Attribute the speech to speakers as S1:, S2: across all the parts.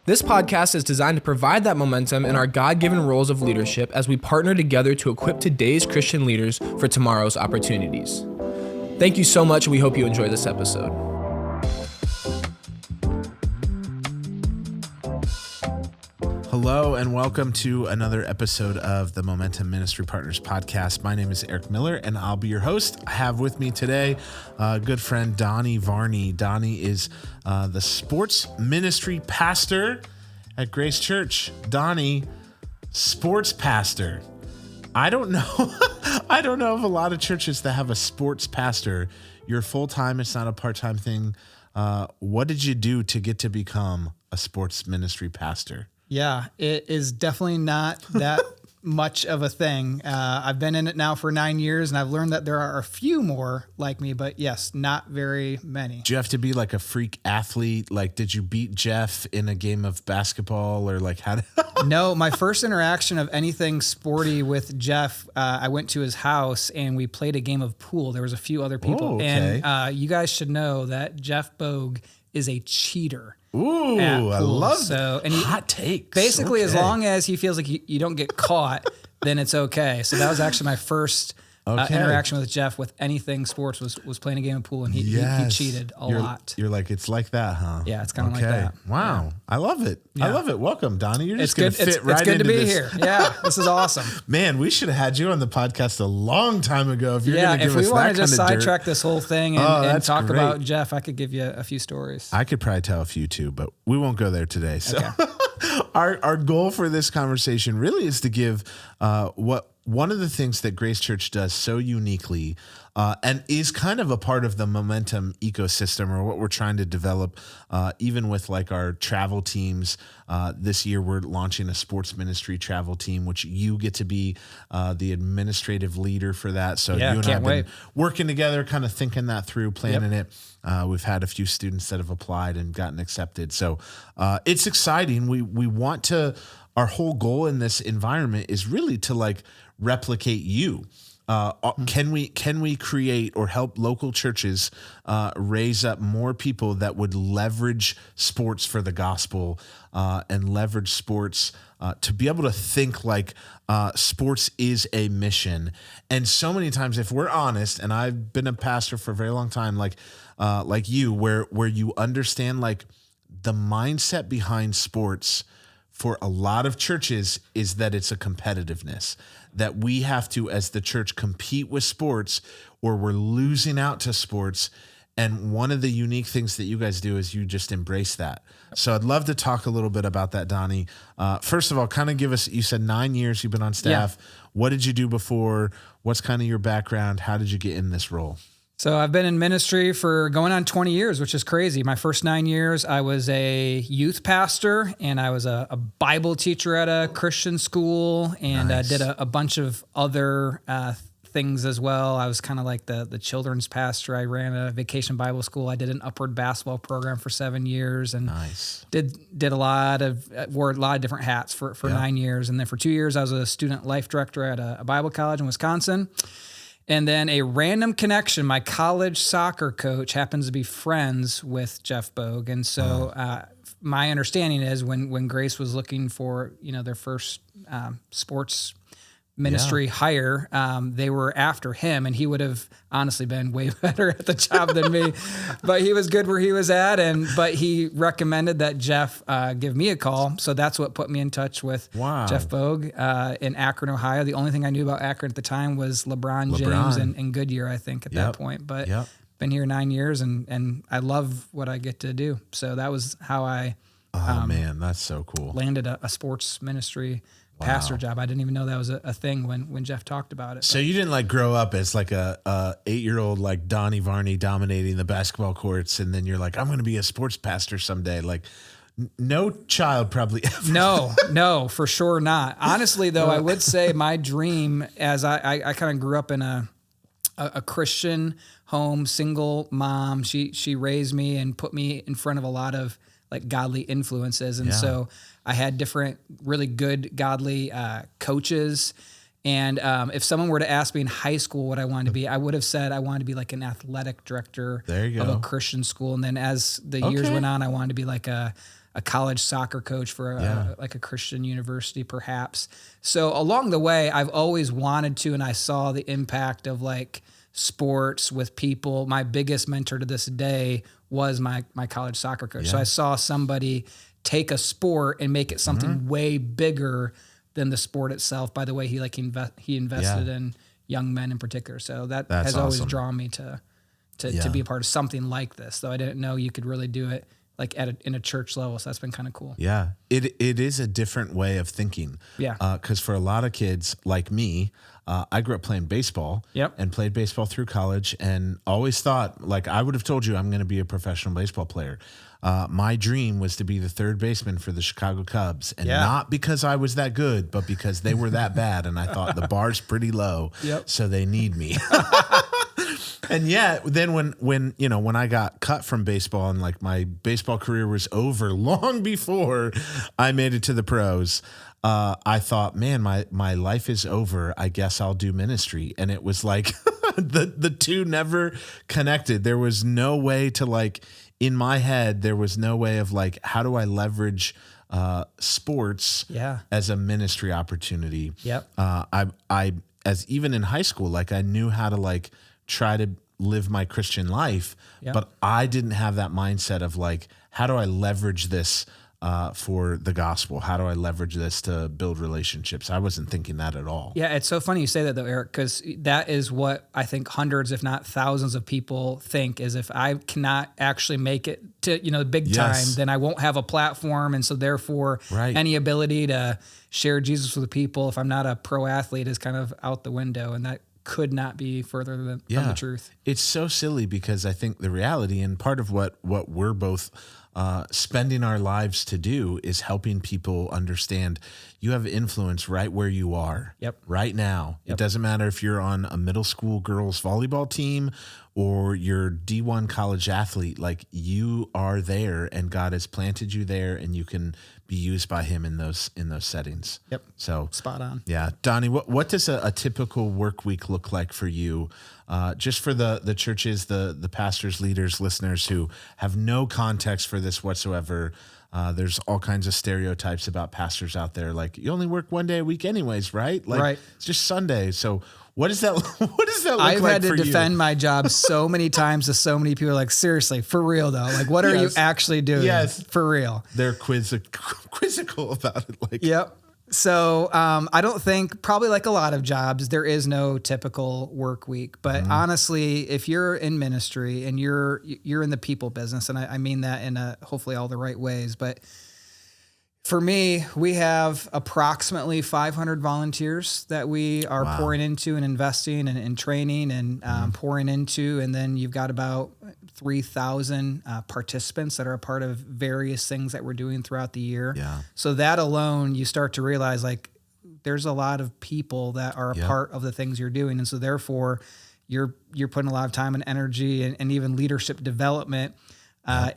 S1: This podcast is designed to provide that momentum in our God-given roles of leadership as we partner together to equip today's Christian leaders for tomorrow's opportunities. Thank you so much, and we hope you enjoy this episode.
S2: Hello and welcome to another episode of the Momentum Ministry Partners podcast. My name is Eric Miller and I'll be your host. I have with me today a good friend, Donny Varney. Donny is the sports ministry pastor at Grace Church. Donny, sports pastor. I don't know. I don't know of a lot of churches that have a sports pastor. You're full-time. It's not a part-time thing. What did you do to get to become a sports ministry pastor?
S3: Yeah, it is definitely not that much of a thing. I've been in it now for 9 years, and I've learned that there are a few more like me, but yes, not very many.
S2: Do you have to be like a freak athlete? Like, did you beat Jeff in a game of basketball, or like how?
S3: No, my first interaction of anything sporty with Jeff, I went to his house and we played a game of pool. There was a few other people,
S2: okay.
S3: And you guys should know that Jeff Bogue is a cheater.
S2: Ooh, I love
S3: so, and
S2: hot takes.
S3: Basically, as long as he feels like you don't get caught, then it's okay. So that was actually my first interaction with Jeff with anything sports was playing a game of pool, and he cheated a lot.
S2: You're like, it's like that, huh?
S3: Yeah, it's kind of like that.
S2: Wow. Yeah. I love it. Yeah. I love it. Welcome, Donny. You're just going to fit right into this.
S3: It's good to be here. Yeah, this is awesome.
S2: Man, we should have had you on the podcast a long time ago. If you're going to give us that kind of dirt.
S3: If we want to just sidetrack this whole thing and talk about Jeff, I could give you a few stories.
S2: I could probably tell a few too, but we won't go there today. So our goal for this conversation really is to give one of the things that Grace Church does so uniquely and is kind of a part of the Momentum ecosystem, or what we're trying to develop, even with like our travel teams. This year, we're launching a sports ministry travel team, which you get to be the administrative leader for that. So you and I have been working together, kind of thinking that through, planning it. We've had a few students that have applied and gotten accepted. So it's exciting. We want to, our whole goal in this environment is really to like replicate you. Can we create or help local churches raise up more people that would leverage sports for the gospel and leverage sports to be able to think like sports is a mission? And so many times, if we're honest, and I've been a pastor for a very long time, like you, where you understand like the mindset behind sports for a lot of churches is that it's a competitiveness, that we have to, as the church, compete with sports or we're losing out to sports. And one of the unique things that you guys do is you just embrace that. So I'd love to talk a little bit about that, Donny. First of all, kind of give us, you said 9 years you've been on staff. Yeah. What did you do before? What's kind of your background? How did you get in this role?
S3: So I've been in ministry for going on 20 years, which is crazy. My first 9 years, I was a youth pastor, and I was a Bible teacher at a Christian school, and did a bunch of other things as well. I was kind of like the children's pastor. I ran a vacation Bible school. I did an upward basketball program for 7 years, and did wore a lot of different hats for 9 years. And then for 2 years, I was a student life director at a Bible college in Wisconsin. And then a random connection, my college soccer coach happens to be friends with Jeff Bogue. And so my understanding is when Grace was looking for, their first sports ministry hire, they were after him, and he would have honestly been way better at the job than me, but he was good where he was at. But he recommended that Jeff give me a call. So that's what put me in touch with Jeff Bogue in Akron, Ohio. The only thing I knew about Akron at the time was LeBron James and Goodyear, I think at that point, but been here 9 years and I love what I get to do. So that was how I,
S2: man, that's so cool.
S3: Landed a sports ministry pastor job. I didn't even know that was a thing when Jeff talked about it.
S2: So you didn't like grow up as like a 8-year-old like Donny Varney dominating the basketball courts, and then you're like, I'm going to be a sports pastor someday. Like no child probably ever.
S3: No, for sure not. Honestly, though, I would say my dream, as I kind of grew up in a Christian home, single mom. She raised me and put me in front of a lot of like godly influences, and so I had different really good godly coaches And if someone were to ask me in high school what I wanted to be, I would have said I wanted to be like an athletic director of a Christian school. And then as the years went on, I wanted to be like a college soccer coach for like a Christian university, perhaps. So along the way, I've always wanted to, and I saw the impact of like sports with people. My biggest mentor to this day was my college soccer coach. So I saw somebody take a sport and make it something way bigger than the sport itself, by the way he invested in young men in particular. So that's has always drawn me to be a part of something like this, though I didn't know you could really do it like in a church level. So that's been kind of cool.
S2: Yeah. It is a different way of thinking.
S3: Yeah.
S2: Because for a lot of kids like me, I grew up playing baseball and played baseball through college and always thought, like I would have told you, I'm going to be a professional baseball player. My dream was to be the third baseman for the Chicago Cubs, and not because I was that good, but because they were that bad. And I thought the bar's pretty low, so they need me. And yet then when I got cut from baseball and like my baseball career was over long before I made it to the pros, I thought, man, my life is over. I guess I'll do ministry. And it was like the two never connected. There was no way to like, in my head, there was no way of like, how do I leverage sports as a ministry opportunity? I as even in high school, like I knew how to like try to live my Christian life, but I didn't have that mindset of like, how do I leverage this for the gospel? How do I leverage this to build relationships? I wasn't thinking that at all.
S3: Yeah, it's so funny you say that though, Eric, because that is what I think hundreds, if not thousands of people think is if I cannot actually make it to, big time, then I won't have a platform. And so therefore any ability to share Jesus with people, if I'm not a pro athlete, is kind of out the window. And that could not be further from the truth.
S2: It's so silly because I think the reality and part of what we're both spending our lives to do is helping people understand you have influence right where you are right now. It doesn't matter if you're on a middle school girls volleyball team or you're D1 college athlete, like you are there and God has planted you there and you can be used by him in those settings. So
S3: spot on.
S2: Yeah. Donny, what does a typical work week look like for you? Just for the churches, the pastors, leaders, listeners who have no context for this whatsoever. There's all kinds of stereotypes about pastors out there. Like you only work one day a week anyways, right? Like it's just Sunday. So what does that look
S3: I've
S2: like
S3: had to defend my job so many times to so many people. Like, seriously, for real though. Like, what are you actually doing? For real.
S2: They're quizzical about it. Like,
S3: So I don't think, probably like a lot of jobs, there is no typical work week. But honestly, if you're in ministry and you're in the people business, and I mean that in hopefully all the right ways, but for me, we have approximately 500 volunteers that we are pouring into and investing and training and pouring into. And then you've got about 3,000 participants that are a part of various things that we're doing throughout the year. So that alone, you start to realize like there's a lot of people that are a part of the things you're doing. And so therefore you're putting a lot of time and energy and even leadership development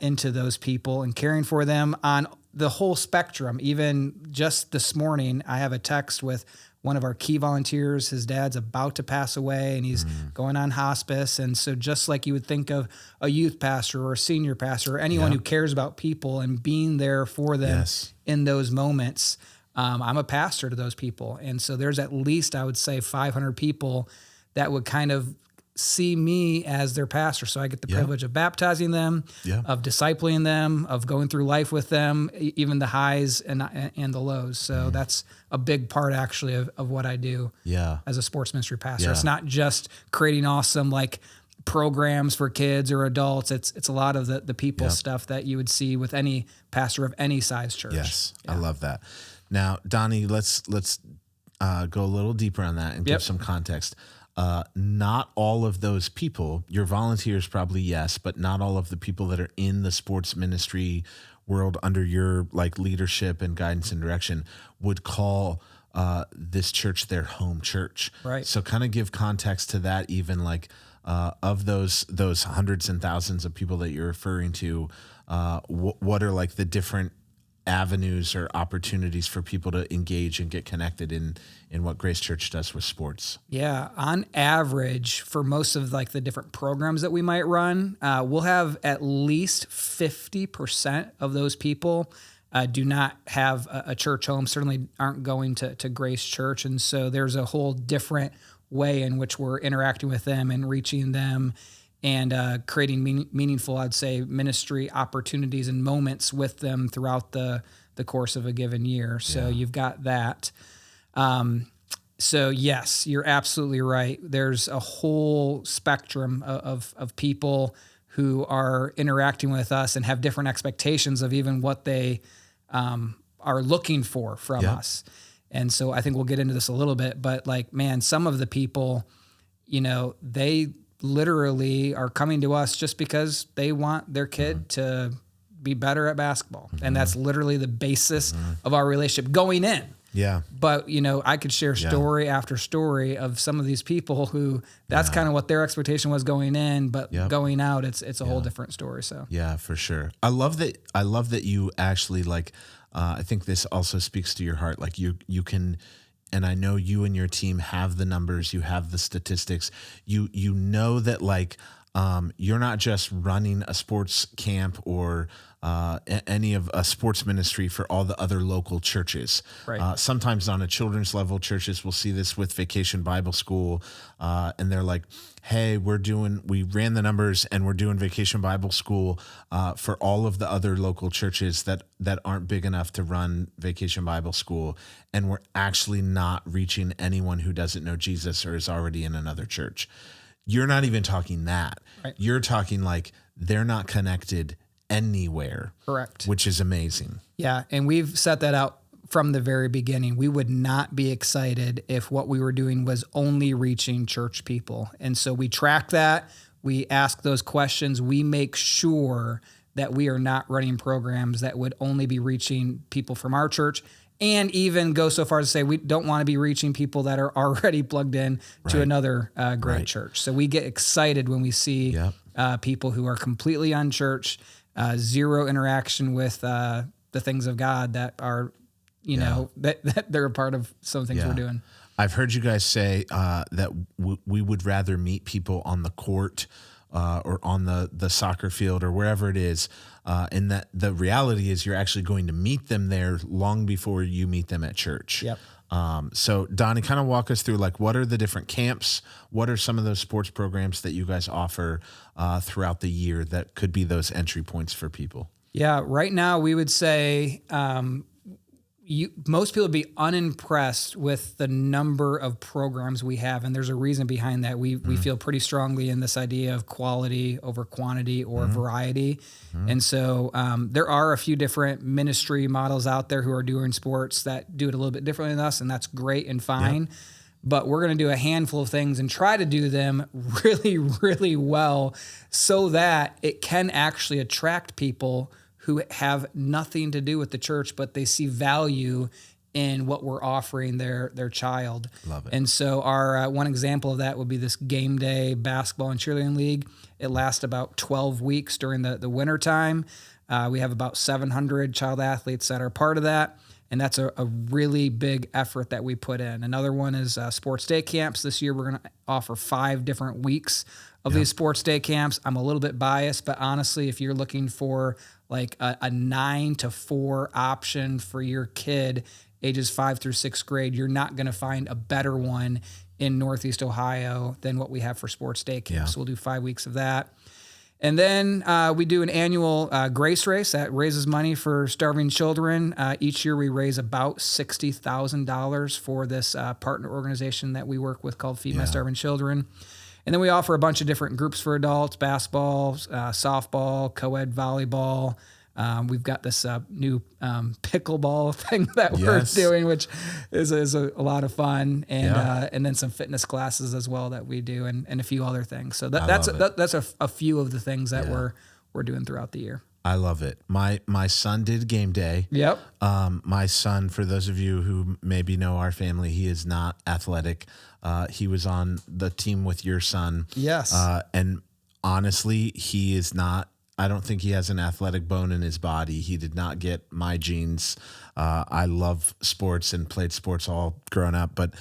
S3: into those people and caring for them on the whole spectrum. Even just this morning, I have a text with one of our key volunteers. His dad's about to pass away and he's going on hospice. And so just like you would think of a youth pastor or a senior pastor or anyone who cares about people and being there for them in those moments, I'm a pastor to those people. And so there's at least, I would say, 500 people that would kind of see me as their pastor. So I get the privilege of baptizing them, of discipling them, of going through life with them, even the highs and the lows. So that's a big part actually of what I do as a sports ministry pastor. It's not just creating awesome like programs for kids or adults. It's a lot of the people stuff that you would see with any pastor of any size church.
S2: I love that. Now, Donny, let's go a little deeper on that and give some context. Not all of those people, your volunteers probably yes, but not all of the people that are in the sports ministry world under your like leadership and guidance and direction would call this church their home church.
S3: Right.
S2: So kind of give context to that, even like of those hundreds and thousands of people that you're referring to, what are like the different avenues or opportunities for people to engage and get connected in what Grace Church does with sports?
S3: Yeah, on average, for most of like the different programs that we might run, we'll have at least 50% of those people do not have a church home, certainly aren't going to Grace Church. And so there's a whole different way in which we're interacting with them and reaching them and creating meaningful, I'd say, ministry opportunities and moments with them throughout the course of a given year. So you've got that. So yes, you're absolutely right. There's a whole spectrum of people who are interacting with us and have different expectations of even what they are looking for from us. And so I think we'll get into this a little bit, but like, man, some of the people, they literally are coming to us just because they want their kid to be better at basketball. And that's literally the basis of our relationship going in.
S2: Yeah.
S3: But, I could share story after story of some of these people who that's kind of what their expectation was going in, but going out, it's a whole different story. So,
S2: yeah, for sure. I love that you actually I think this also speaks to your heart. Like you can, and I know you and your team have the numbers, you have the statistics, you know that you're not just running a sports camp or any of a sports ministry for all the other local churches.
S3: Right.
S2: Sometimes on a children's level, churches will see this with Vacation Bible School, and they're like, hey, we ran the numbers and we're doing Vacation Bible School for all of the other local churches that aren't big enough to run Vacation Bible School. And we're actually not reaching anyone who doesn't know Jesus or is already in another church. You're not even talking that.
S3: Right.
S2: You're talking like they're not connected anywhere.
S3: Correct.
S2: Which is amazing.
S3: Yeah. And we've set that out from the very beginning. We would not be excited if what we were doing was only reaching church people. And so we track that. We ask those questions. We make sure that we are not running programs that would only be reaching people from our church, and even go so far as to say we don't want to be reaching people that are already plugged in to another great church. So we get excited when we see people who are completely unchurched, zero interaction with the things of God that are, that they're a part of some things we're doing.
S2: I've heard you guys say that we would rather meet people on the court or on the soccer field or wherever it is. And that the reality is you're actually going to meet them there long before you meet them at church.
S3: Yep.
S2: So Donnie, kind of walk us through what are the different camps? What are some of those sports programs that you guys offer throughout the year that could be those entry points for people?
S3: Yeah. Right now we would say, most people would be unimpressed with the number of programs we have, and there's a reason behind that. We feel pretty strongly in this idea of quality over quantity or variety, and so there are a few different ministry models out there who are doing sports that do it a little bit differently than us, and that's great and fine. Yep. But we're going to do a handful of things and try to do them really, really well so that it can actually attract people who have nothing to do with the church, but they see value in what we're offering their child.
S2: Love it.
S3: And so our one example of that would be this game day basketball and cheerleading league. It lasts about 12 weeks during the winter time. We have about 700 child athletes that are part of that. And that's a really big effort that we put in. Another one is sports day camps. This year, we're going to offer 5 different weeks of these sports day camps. I'm a little bit biased, but honestly, if you're looking for a 9 to 4 option for your kid, ages 5 through 6th grade, you're not going to find a better one in Northeast Ohio than what we have for sports day camps. So we'll do 5 weeks of that. And then we do an annual grace race that raises money for starving children. Each year we raise about $60,000 for this partner organization that we work with called Feed My Starving Children. And then we offer a bunch of different groups for adults: basketball, softball, co-ed volleyball. We've got this new pickleball thing that we're doing, which is a lot of fun, and then some fitness classes as well that we do, and a few other things. So that's a few of the things that we're doing throughout the year.
S2: I love it. My son did game day.
S3: Yep.
S2: My son, for those of you who maybe know our family, he is not athletic. He was on the team with your son.
S3: Yes.
S2: And honestly, he is not I don't think he has an athletic bone in his body. He did not get my genes. I love sports and played sports all growing up, but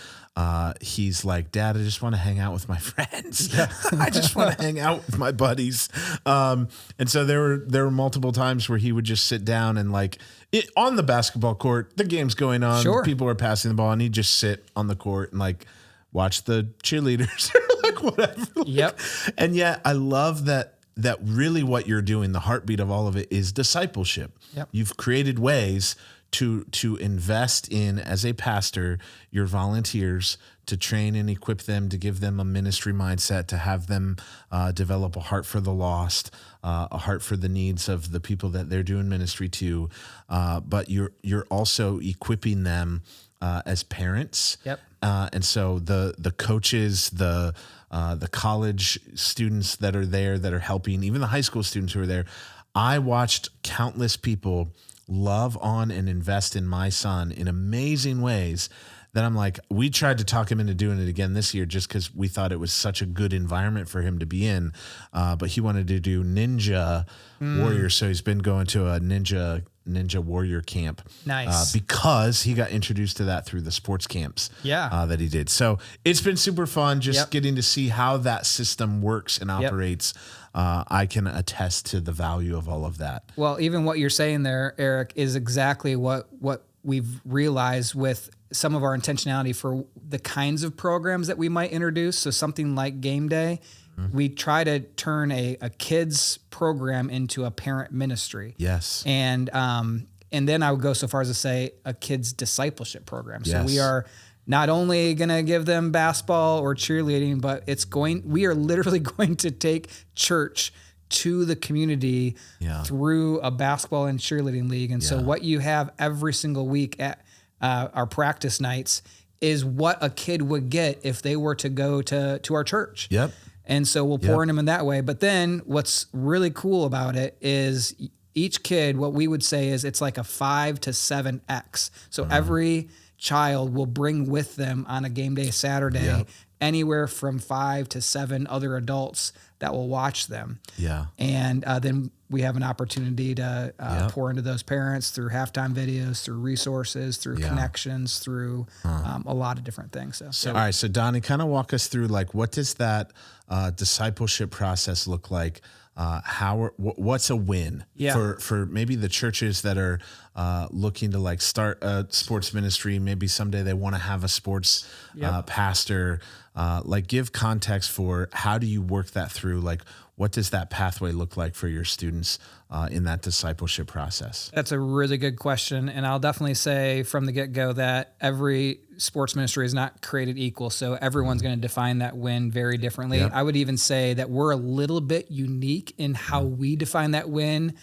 S2: he's like, Dad, I just want to hang out with my friends. Yeah. I just want to hang out with my buddies. And so there were multiple times where he would just sit down and on the basketball court, the game's going on,
S3: Sure.
S2: people are passing the ball, and he'd just sit on the court and watch the cheerleaders or whatever.
S3: Yep.
S2: And yet I love that really what you're doing, the heartbeat of all of it, is discipleship.
S3: Yep.
S2: You've created ways to invest in, as a pastor, your volunteers, to train and equip them, to give them a ministry mindset, to have them develop a heart for the lost, a heart for the needs of the people that they're doing ministry to. But you're also equipping them as parents.
S3: Yep.
S2: And so the coaches, the college students that are there that are helping, even the high school students who are there, I watched countless people love on and invest in my son in amazing ways that I'm like, we tried to talk him into doing it again this year just because we thought it was such a good environment for him to be in. But he wanted to do Ninja Warrior. So he's been going to a Ninja Warrior camp.
S3: Nice.
S2: Because he got introduced to that through the sports camps that he did. So it's been super fun just getting to see how that system works and operates. I can attest to the value of all of that.
S3: Well, even what you're saying there, Eric, is exactly what we've realized with some of our intentionality for the kinds of programs that we might introduce. So something like game day, we try to turn a kids program into a parent ministry.
S2: Yes.
S3: And then I would go so far as to say a kids discipleship program. So we are not only going to give them basketball or cheerleading, but we are literally going to take church to the community through a basketball and cheerleading league. And so what you have every single week at our practice nights is what a kid would get if they were to go to our church.
S2: Yep.
S3: And so we'll pour in them in that way. But then what's really cool about it is each kid, what we would say is it's like a 5 to 7X. So every child will bring with them on a game day Saturday anywhere from 5 to 7 other adults that will watch them. Yeah. And then we have an opportunity to pour into those parents through halftime videos, through resources, through connections, through a lot of different things. So
S2: all right. So Donnie, kind of walk us through what does that discipleship process look like? What's a win for maybe the churches that are looking to start a sports ministry? Maybe someday they want to have a sports pastor. Give context for how do you work that through? What does that pathway look like for your students in that discipleship process?
S3: That's a really good question. And I'll definitely say from the get-go that every sports ministry is not created equal. So everyone's going to define that win very differently. Yep. I would even say that we're a little bit unique in how we define that win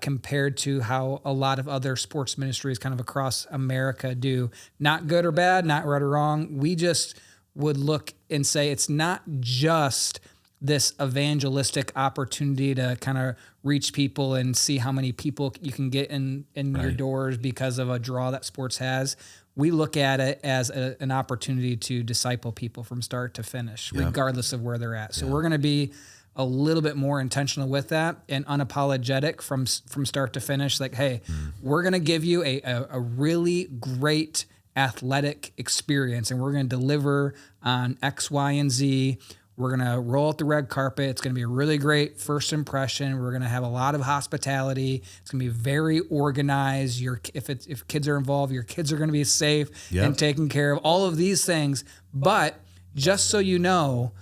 S3: compared to how a lot of other sports ministries kind of across America do. Not good or bad, not right or wrong. We just would look and say it's not just this evangelistic opportunity to kind of reach people and see how many people you can get in your doors because of a draw that sports has. We look at it as an opportunity to disciple people from start to finish, regardless of where they're at. So we're going to be a little bit more intentional with that and unapologetic from start to finish. We're going to give you a really great athletic experience, and we're going to deliver on X, Y, and Z. We're going to roll out the red carpet. It's going to be a really great first impression. We're going to have a lot of hospitality. It's going to be very organized. If kids are involved, your kids are going to be safe and taken care of. All of these things. But just so you know,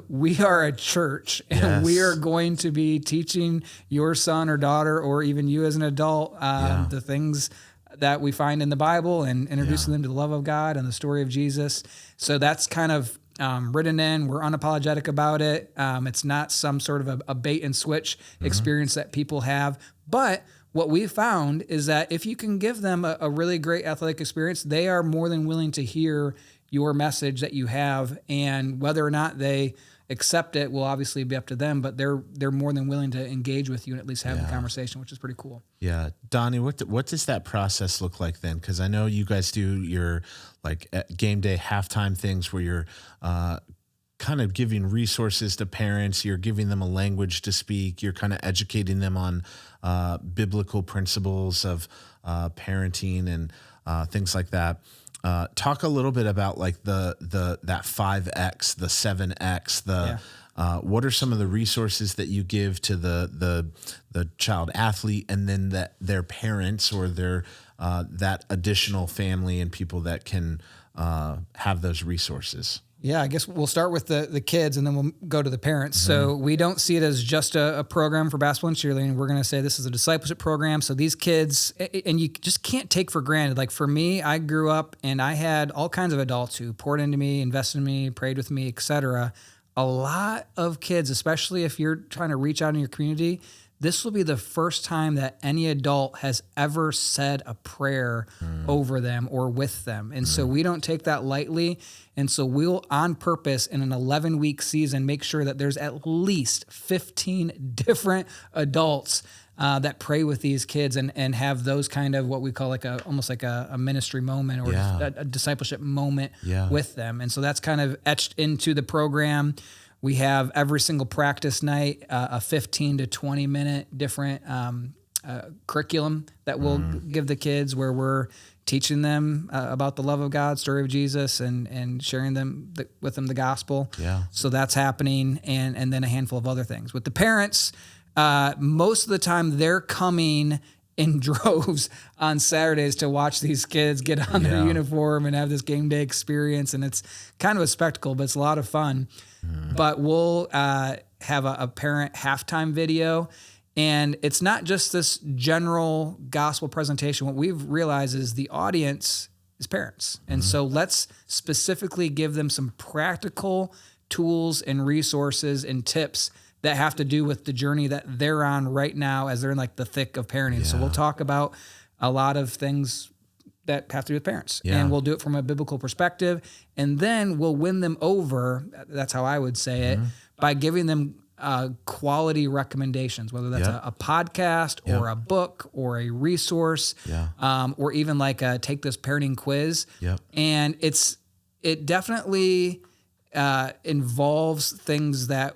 S3: we are a church, and we are going to be teaching your son or daughter, or even you as an adult, the things that we find in the Bible and introducing them to the love of God and the story of Jesus. So that's kind of written in. We're unapologetic about it. It's not some sort of a bait and switch experience that people have. But what we found is that if you can give them a really great athletic experience, they are more than willing to hear your message that you have. And whether or not they accept it will obviously be up to them, but they're more than willing to engage with you and at least have the conversation, which is pretty cool. Yeah.
S2: Donnie, what does that process look like then? Because I know you guys do your game day halftime things where you're kind of giving resources to parents. You're giving them a language to speak. You're kind of educating them on biblical principles of parenting and things like that. Talk a little bit about like that 5X, the 7X, what are some of the resources that you give to the child athlete, and then their parents or their that additional family and people that can have those resources?
S3: Yeah, I guess we'll start with the kids and then we'll go to the parents. So we don't see it as just a program for basketball and cheerleading. We're going to say this is a discipleship program. So these kids, and you just can't take for granted. Like for me, I grew up and I had all kinds of adults who poured into me, invested in me, prayed with me, etc. A lot of kids, especially if you're trying to reach out in your community, this will be the first time that any adult has ever said a prayer over them or with them. And so we don't take that lightly. And so we'll, on purpose, in an 11-week season, make sure that there's at least 15 different adults that pray with these kids and have those kind of what we call like almost like a ministry moment or a discipleship moment with them. And so that's kind of etched into the program. We have every single practice night a 15 to 20 minute different curriculum that we'll give the kids, where we're teaching them about the love of God, story of Jesus, and sharing with them the gospel. Yeah. So that's happening, and then a handful of other things. With the parents, most of the time they're coming in droves on Saturdays to watch these kids get on their uniform and have this game day experience. And it's kind of a spectacle, but it's a lot of fun. But we'll have a parent halftime video. And it's not just this general gospel presentation. What we've realized is the audience is parents. And so let's specifically give them some practical tools and resources and tips that have to do with the journey that they're on right now as they're in like the thick of parenting. So we'll talk about a lot of things that have to do with parents, and we'll do it from a biblical perspective. And then we'll win them over. That's how I would say it, by giving them quality recommendations, whether that's a podcast or a book or a resource, or even like a take this parenting quiz. And it definitely involves things that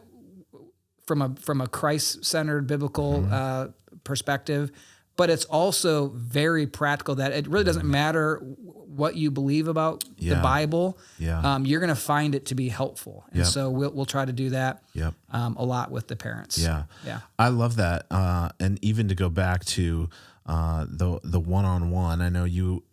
S3: from a Christ-centered biblical perspective, but it's also very practical, that it really doesn't matter what you believe about the Bible. You're going to find it to be helpful. And so we'll try to do that a lot with the parents.
S2: I love that. And even to go back to the one-on-one, I know you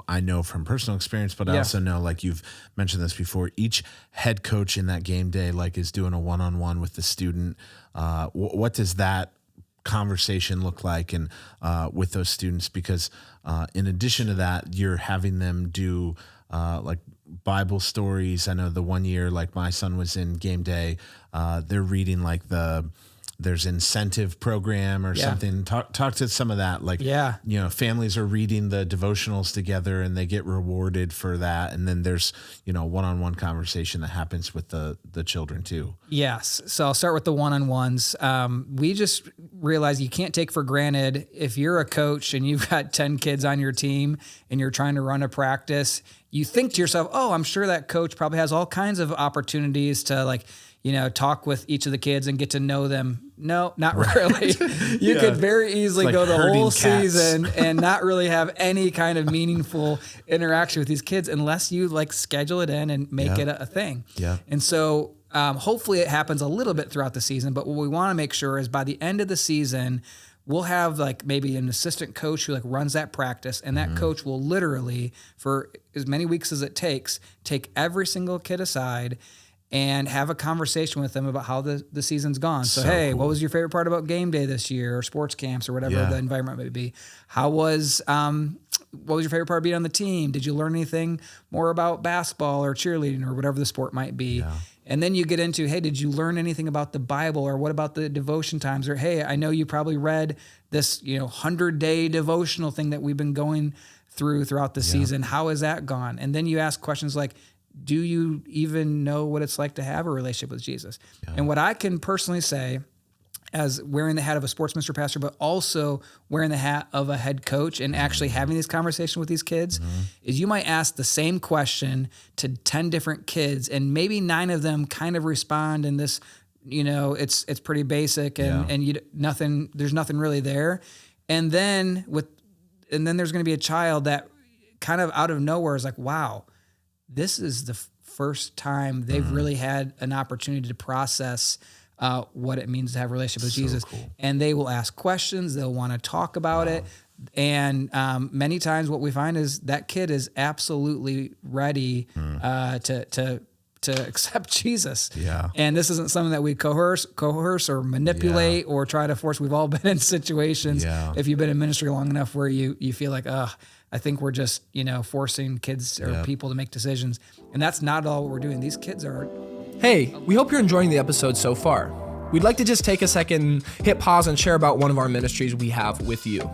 S2: I know from personal experience, but I also know, like you've mentioned this before, each head coach in that game day is doing a one-on-one with the student. What does that conversation look like and with those students? Because in addition to that, you're having them do like Bible stories. I know the one year, like my son was in game day, they're reading like there's incentive program or something. Talk to some of that. Like, families are reading the devotionals together and they get rewarded for that. And then there's, one-on-one conversation that happens with the children too.
S3: Yes. So I'll start with the one-on-ones. We just realize you can't take for granted, if you're a coach and you've got 10 kids on your team and you're trying to run a practice, you think to yourself, oh, I'm sure that coach probably has all kinds of opportunities to talk with each of the kids and get to know them. No, not really. You could very easily go the whole season and not really have any kind of meaningful interaction with these kids unless you schedule it in and make it a thing. And so hopefully it happens a little bit throughout the season, but what we want to make sure is by the end of the season, we'll have maybe an assistant coach who runs that practice, and that coach will literally, for as many weeks as it takes, take every single kid aside and have a conversation with them about how the season's gone. So hey, cool. What was your favorite part about game day this year, or sports camps, or whatever the environment may be? What was your favorite part of being on the team? Did you learn anything more about basketball or cheerleading or whatever the sport might be? Yeah. And then you get into, hey, did you learn anything about the Bible, or what about the devotion times? Or hey, I know you probably read this 100-day devotional thing that we've been going throughout the season. How has that gone? And then you ask questions like, do you even know what it's like to have a relationship with Jesus? Yeah. And what I can personally say, as wearing the hat of a sports minister pastor, but also wearing the hat of a head coach and actually having these conversations with these kids, is you might ask the same question to 10 different kids, and maybe 9 of them kind of respond in this, it's pretty basic and there's nothing really there. And then there's going to be a child that kind of out of nowhere is like, wow, this is the first time they've really had an opportunity to process what it means to have a relationship with Jesus.
S2: Cool.
S3: And they will ask questions. They'll want to talk about it. And many times what we find is that kid is absolutely ready to accept Jesus.
S2: Yeah.
S3: And this isn't something that we coerce or manipulate or try to force. We've all been in situations, if you've been in ministry long enough, where you feel like, I think we're just, forcing kids or people to make decisions. And that's not all what we're doing. These kids are...
S1: Hey, we hope you're enjoying the episode so far. We'd like to just take a second, hit pause, and share about one of our ministries we have with you.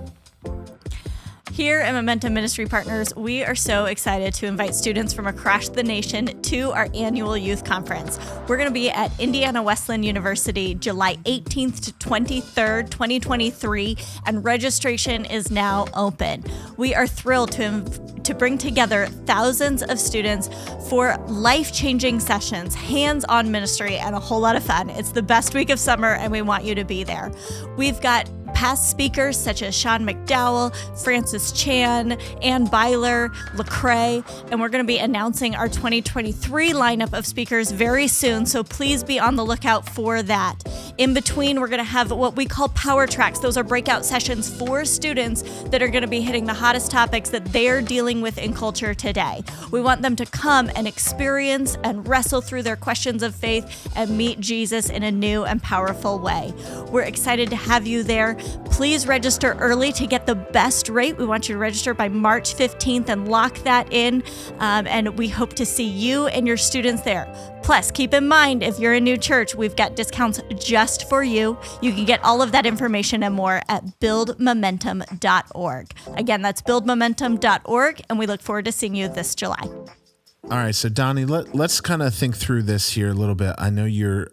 S4: Here at Momentum Ministry Partners, we are so excited to invite students from across the nation to our annual youth conference. We're going to be at Indiana Wesleyan University July 18th to 23rd, 2023, and registration is now open. We are thrilled to bring together thousands of students for life-changing sessions, hands-on ministry, and a whole lot of fun. It's the best week of summer, and we want you to be there. We've got past speakers such as Sean McDowell, Francis Chan, Ann Byler, Lecrae, and we're going to be announcing our 2023 lineup of speakers very soon, so please be on the lookout for that. In between, we're going to have what we call power tracks. Those are breakout sessions for students that are going to be hitting the hottest topics that they're dealing with in culture today. We want them to come and experience and wrestle through their questions of faith and meet Jesus in a new and powerful way. We're excited to have you there. Please register early to get the best rate. We want you to register by March 15th and lock that in. And we hope to see you and your students there. Plus, keep in mind, if you're a new church, we've got discounts just for you. You can get all of that information and more at buildmomentum.org. Again, that's buildmomentum.org, and we look forward to seeing you this July.
S2: All right, so Donny, let's kind of think through this here a little bit. I know you're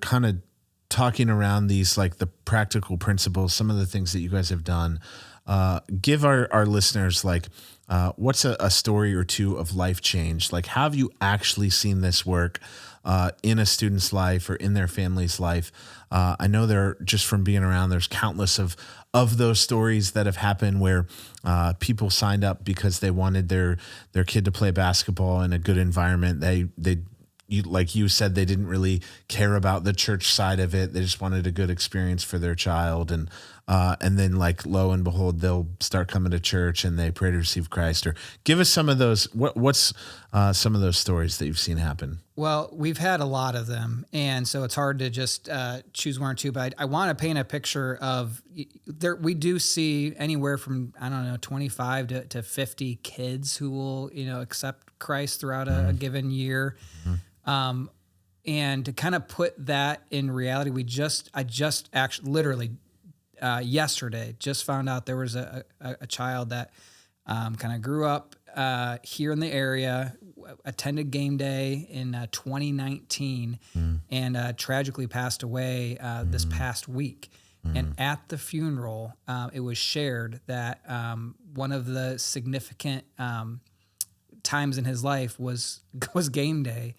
S2: kind of talking around these, like the practical principles, some of the things that you guys have done. Give our listeners, like, what's a story or two of life change? Like, have you actually seen this work in a student's life or in their family's life? I know just from being around, there's countless of those stories that have happened where people signed up because they wanted their kid to play basketball in a good environment. Like you said, they didn't really care about the church side of it. They just wanted a good experience for their child. And then, like, lo and behold, they'll start coming to church and they pray to receive Christ. Or give us some of those. What's some of those stories that you've seen happen?
S3: Well, we've had a lot of them. And so it's hard to just choose one or two. But I want to paint a picture of we do see anywhere from, 25 to 50 kids who will, accept Christ throughout a given year. Mm-hmm. And to kind of put that in reality, I just actually literally yesterday just found out there was a child that kind of grew up here in the area, attended game day in 2019, and tragically passed away this past week. And at the funeral, it was shared that one of the significant times in his life was game day,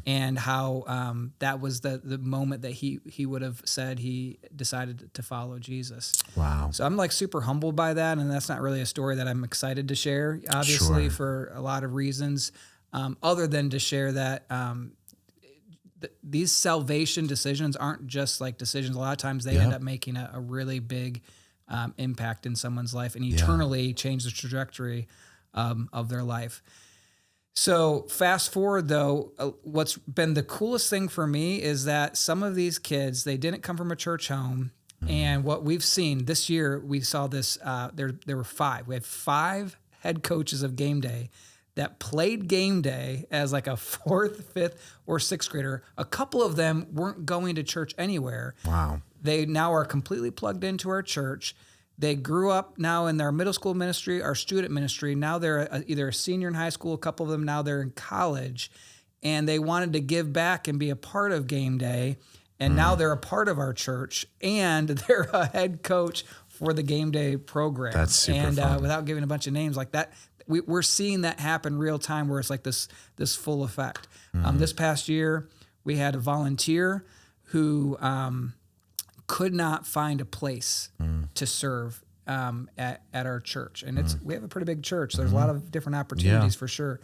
S3: and how that was the moment that he would have said he decided to follow Jesus. Wow. So I'm like super humbled by that, and that's not really a story that I'm excited to share, obviously, for a lot of reasons, other than to share that these salvation decisions aren't just like decisions. A lot of times they end up making a really big impact in someone's life and eternally change the trajectory of their life. So fast forward, though, what's been the coolest thing for me is that some of these kids, they didn't come from a church home. And what we've seen this year, we saw this, there were 5. We had 5 head coaches of game day that played game day as like a 4th, 5th, or 6th grader. A couple of them weren't going to church anywhere. Wow. They now are completely plugged into our church. They grew up now in their middle school ministry, our student ministry. Now they're either a senior in high school, a couple of them now they're in college, and they wanted to give back and be a part of game day. And now they're a part of our church, and they're a head coach for the game day program.
S2: That's super fun.
S3: Without giving a bunch of names like that, we're seeing that happen real time where it's like this full effect. This past year, we had a volunteer who could not find a place to serve at our church. And we have a pretty big church. There's a lot of different opportunities for sure.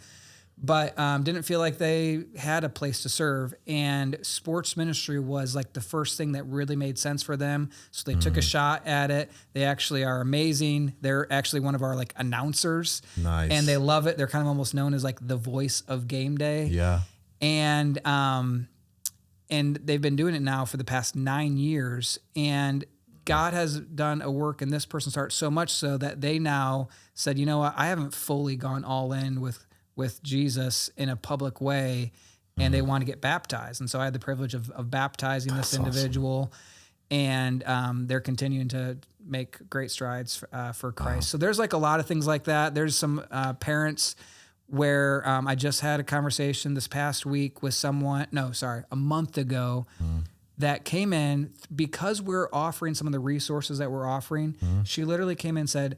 S3: But didn't feel like they had a place to serve. And sports ministry was like the first thing that really made sense for them. So they took a shot at it. They actually are amazing. They're actually one of our like announcers.
S2: Nice.
S3: And they love it. They're kind of almost known as like the voice of game day.
S2: Yeah.
S3: And they've been doing it now for the past 9 years. And God has done a work in this person's heart so much so that they now said, you know what, I haven't fully gone all in with Jesus in a public way, and they want to get baptized. And so I had the privilege of baptizing this individual, and they're continuing to make great strides for Christ. Wow. So there's like a lot of things like that. There's some parents where I just had a conversation this past week with a month ago, that came in because we're offering some of the resources that we're offering. She literally came in and said,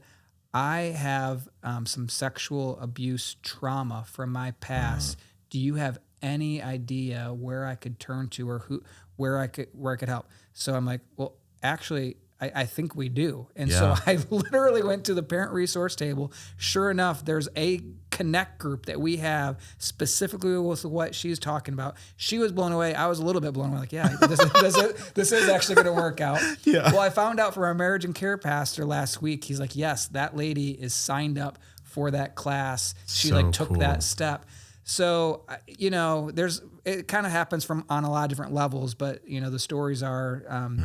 S3: I have some sexual abuse trauma from my past. Do you have any idea where I could turn to or where I could help? So I'm like, well, actually, I think we do. And so I literally went to the parent resource table. Sure enough, there's a connect group that we have specifically with what she's talking about. She was blown away. I was a little bit blown away. Like, yeah, this is actually going to work out. Yeah. Well, I found out from our marriage and care pastor last week. He's like, yes, that lady is signed up for that class. She took that step. So, it kind of happens on a lot of different levels, but the stories are,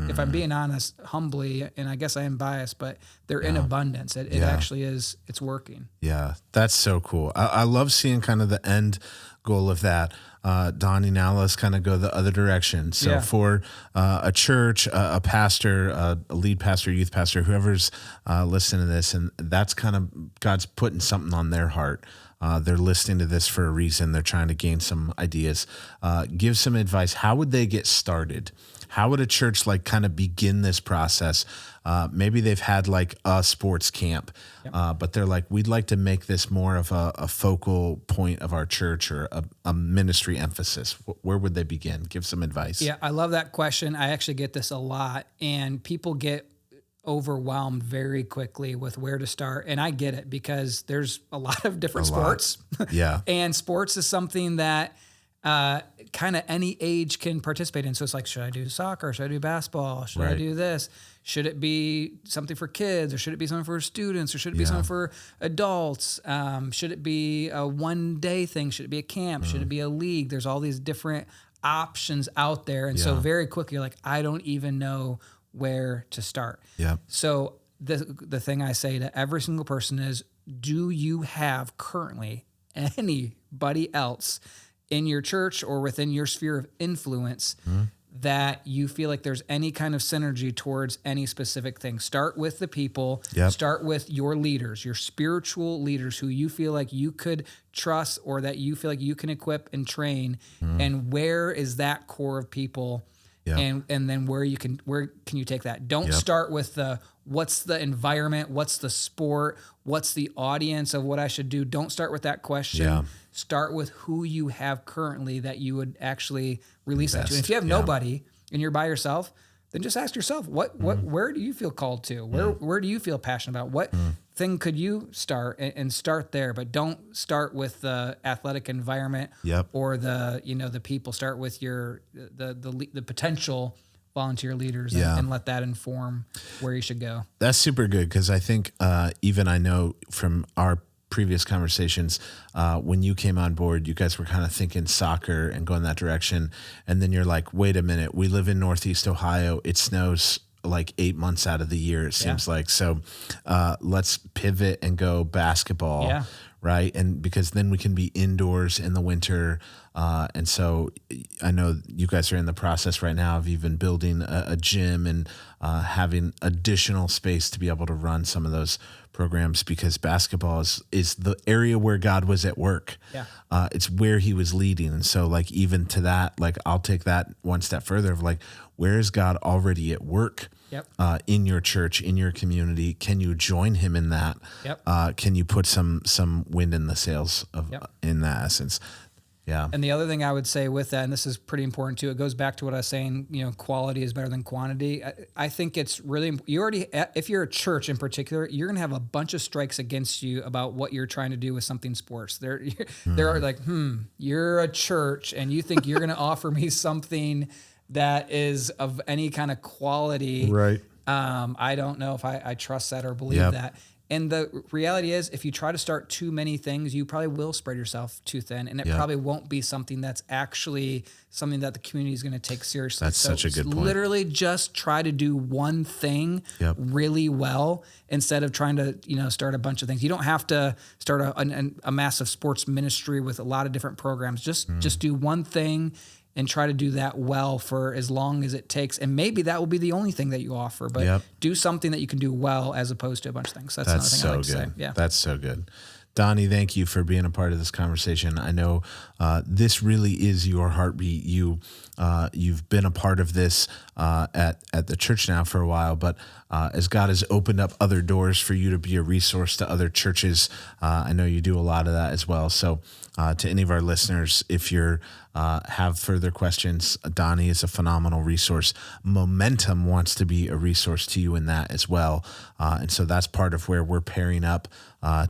S3: if I'm being honest, humbly, and I guess I am biased, but they're in abundance. It actually is, it's working.
S2: Yeah. That's so cool. I love seeing kind of the end goal of that. Donnie, now let's kind of go the other direction. So for a church, a pastor, a lead pastor, youth pastor, whoever's listening to this, and that's kind of God's putting something on their heart. They're listening to this for a reason. They're trying to gain some ideas. Give some advice. How would they get started? How would a church kind of begin this process? Maybe they've had a sports camp, but they're like, we'd like to make this more of a focal point of our church or a ministry emphasis. Where would they begin? Give some advice.
S3: Yeah, I love that question. I actually get this a lot, and people get overwhelmed very quickly with where to start. And I get it because there's a lot of different sports.
S2: Yeah.
S3: And sports is something that kind of any age can participate in. So it's like, should I do soccer? Should I do basketball? Should I do this? Should it be something for kids, or should it be something for students, or should it be something for adults? Should it be a one-day thing? Should it be a camp? Should it be a league? There's all these different options out there. And so very quickly, you're like, I don't even know where to start.
S2: Yeah.
S3: So the thing I say to every single person is, do you have currently anybody else in your church or within your sphere of influence that you feel like there's any kind of synergy towards any specific thing? Start with the people. Start with your leaders, your spiritual leaders who you feel like you could trust or that you feel like you can equip and train. And where is that core of people? And then where can you take that? Don't start with what's the environment, what's the sport, what's the audience of what I should do. Don't start with that question. Start with who you have currently that you would actually release that to. And if you have nobody and you're by yourself, then just ask yourself, where do you feel called to? Where do you feel passionate about? What thing could you start and start there? But don't start with the athletic environment or the people. Start with the potential volunteer leaders and let that inform where you should go.
S2: That's super good, because I think even I know from our previous conversations, when you came on board, you guys were kind of thinking soccer and going that direction. And then you're like, wait a minute, we live in Northeast Ohio. It snows 8 months out of the year, it seems like. So let's pivot and go basketball, right? And because then we can be indoors in the winter. And so I know you guys are in the process right now of even building a gym and having additional space to be able to run some of those programs, because basketball is the area where God was at work.
S3: Yeah.
S2: It's where he was leading. And so like, even to that, like, I'll take that one step further of like, where is God already at work?
S3: Yep.
S2: In your church, in your community? Can you join him in that?
S3: Yep.
S2: Can you put some wind in the sails of in that essence? Yeah.
S3: And the other thing I would say with that, and this is pretty important too, it goes back to what I was saying, quality is better than quantity. I think it's really, if you're a church in particular, you're going to have a bunch of strikes against you about what you're trying to do with something sports. There are like, you're a church and you think you're going to offer me something that is of any kind of quality.
S2: Right.
S3: I don't know if I trust that or believe that. And the reality is, if you try to start too many things, you probably will spread yourself too thin, and it probably won't be something that's actually something that the community is going to take seriously.
S2: That's such a good point. Literally
S3: just try to do one thing really well instead of trying to, start a bunch of things. You don't have to start a massive sports ministry with a lot of different programs. Just do one thing and try to do that well for as long as it takes. And maybe that will be the only thing that you offer, but do something that you can do well as opposed to a bunch of things. That's another thing
S2: so
S3: I like to
S2: good.
S3: say. Yeah.
S2: That's so good. Donnie, thank you for being a part of this conversation. I know this really is your heartbeat. You've been a part of this at the church now for a while, but as God has opened up other doors for you to be a resource to other churches, I know you do a lot of that as well. So to any of our listeners, if you have further questions, Donnie is a phenomenal resource. Momentum wants to be a resource to you in that as well. And so that's part of where we're pairing up,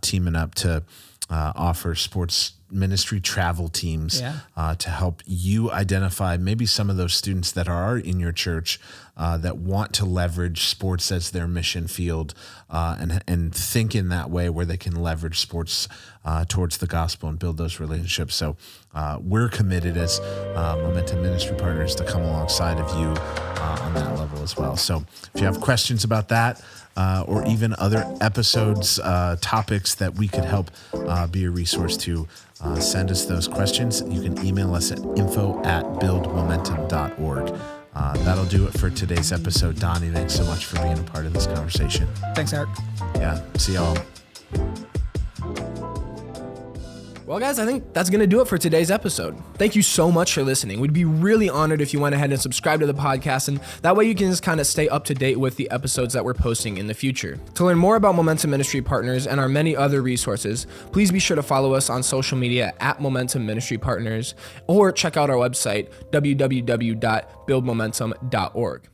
S2: teaming up to offer sports ministry travel teams to help you identify maybe some of those students that are in your church that want to leverage sports as their mission field and think in that way where they can leverage sports towards the gospel and build those relationships. So we're committed as Momentum Ministry Partners to come alongside of you on that level as well. So if you have questions about that, or even other episodes, topics that we could help be a resource to, send us those questions. You can email us at info@buildmomentum.org. That'll do it for today's episode. Donnie, thanks so much for being a part of this conversation.
S3: Thanks, Eric.
S2: Yeah. See y'all.
S1: Well, guys, I think that's going to do it for today's episode. Thank you so much for listening. We'd be really honored if you went ahead and subscribe to the podcast, and that way you can just kind of stay up to date with the episodes that we're posting in the future. To learn more about Momentum Ministry Partners and our many other resources, please be sure to follow us on social media at Momentum Ministry Partners, or check out our website, www.buildmomentum.org.